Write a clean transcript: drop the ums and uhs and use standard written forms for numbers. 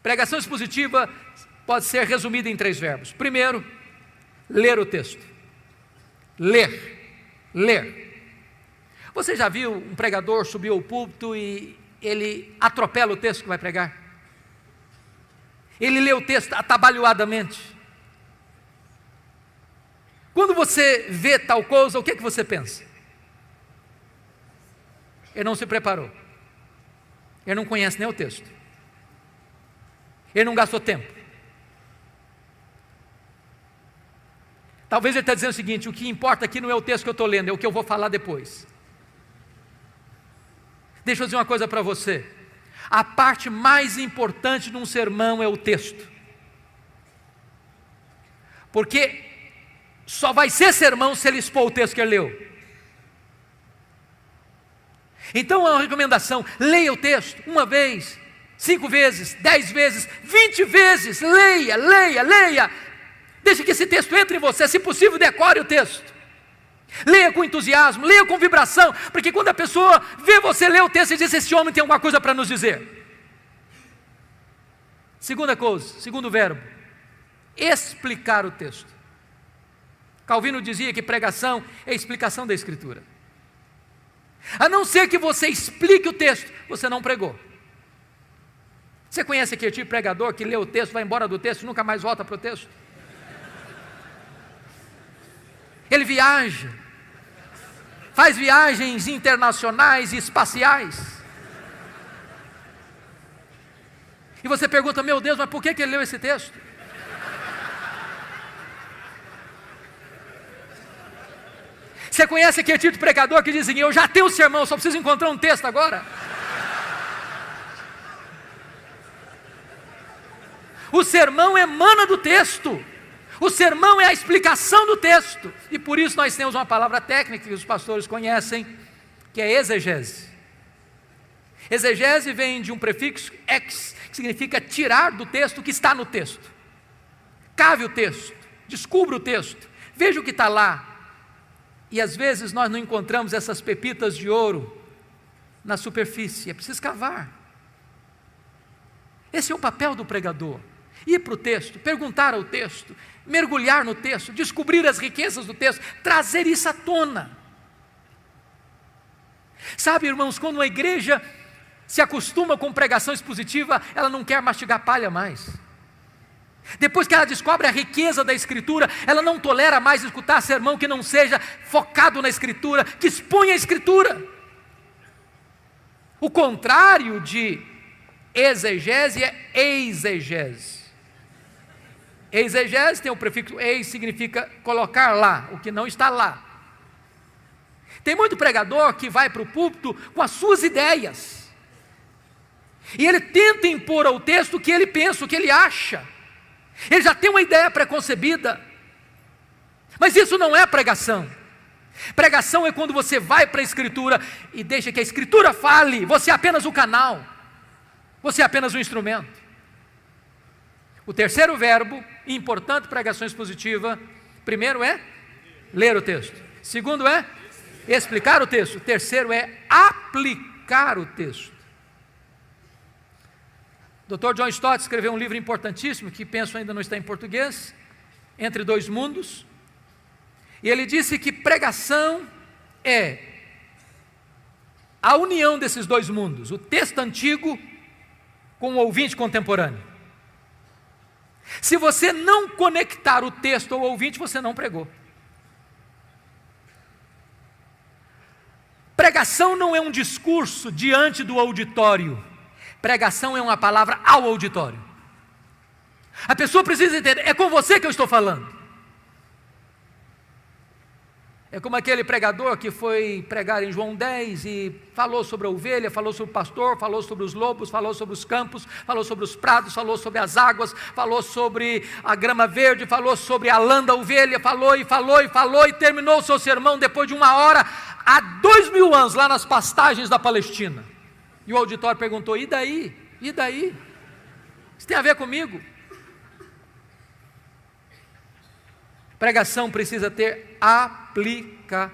Pregação expositiva pode ser resumida em 3 verbos. Primeiro, ler o texto. Ler. Você já viu um pregador subir ao púlpito e ele atropela o texto que vai pregar? Ele lê o texto atabalhoadamente. Quando você vê tal coisa, o que você pensa? Ele não se preparou. Ele não conhece nem o texto. Ele não gastou tempo. Talvez ele está dizendo o seguinte: o que importa aqui não é o texto que eu estou lendo, é o que eu vou falar depois. Deixa eu dizer uma coisa para você. A parte mais importante de um sermão é o texto. Porque só vai ser sermão se ele expor o texto que ele leu. Então é uma recomendação: leia o texto 1 vez, 5 vezes, 10 vezes, 20 vezes. Leia. Deixe que esse texto entre em você. Se possível, decore o texto. Leia com entusiasmo, leia com vibração, porque quando a pessoa vê você ler o texto e diz: esse homem tem alguma coisa para nos dizer. Segunda coisa, segundo verbo, explicar o texto. Calvino dizia que pregação é explicação da Escritura. A não ser que você explique o texto, você não pregou. Você conhece aquele tipo de pregador que lê o texto, vai embora do texto e nunca mais volta para o texto? Ele viaja, faz viagens internacionais e espaciais. E você pergunta: meu Deus, mas por que ele leu esse texto? Você conhece aquele tipo de pregador que diz assim: eu já tenho o sermão, só preciso encontrar um texto agora? O sermão emana do texto. O sermão é a explicação do texto. E por isso nós temos uma palavra técnica que os pastores conhecem, que é exegese. Exegese vem de um prefixo ex, que significa tirar do texto o que está no texto. Cave o texto, descubra o texto, veja o que está lá. E às vezes nós não encontramos essas pepitas de ouro na superfície, é preciso cavar. Esse é o papel do pregador: ir para o texto, perguntar ao texto, mergulhar no texto, descobrir as riquezas do texto, trazer isso à tona. Sabe, irmãos, quando uma igreja se acostuma com pregação expositiva, ela não quer mastigar palha mais. Depois que ela descobre a riqueza da Escritura, ela não tolera mais escutar sermão que não seja focado na Escritura, que exponha a Escritura. O contrário de exegese é exegese. Exegese tem o prefixo eis, significa colocar lá, o que não está lá. Tem muito pregador que vai para o púlpito com as suas ideias, e ele tenta impor ao texto o que ele pensa, o que ele acha. Ele já tem uma ideia preconcebida, mas isso não é pregação. Pregação é quando você vai para a Escritura e deixa que a Escritura fale, você é apenas o canal, você é apenas um instrumento. O terceiro verbo, importante pregação expositiva: primeiro é ler o texto, segundo é explicar o texto, o terceiro é aplicar o texto. Dr. John Stott escreveu um livro importantíssimo, que penso ainda não está em português, Entre Dois Mundos, e ele disse que pregação é a união desses dois mundos, o texto antigo com o ouvinte contemporâneo. Se você não conectar o texto ao ouvinte, você não pregou. Pregação não é um discurso diante do auditório. Pregação é uma palavra ao auditório. A pessoa precisa entender: é com você que eu estou falando. É como aquele pregador que foi pregar em João 10 e falou sobre a ovelha, falou sobre o pastor, falou sobre os lobos, falou sobre os campos, falou sobre os prados, falou sobre as águas, falou sobre a grama verde, falou sobre a lã da ovelha, falou e terminou o seu sermão depois de 1 hora, há 2000 anos, lá nas pastagens da Palestina. E o auditório perguntou: e daí? E daí? Isso tem a ver comigo? Pregação precisa ter aplicação.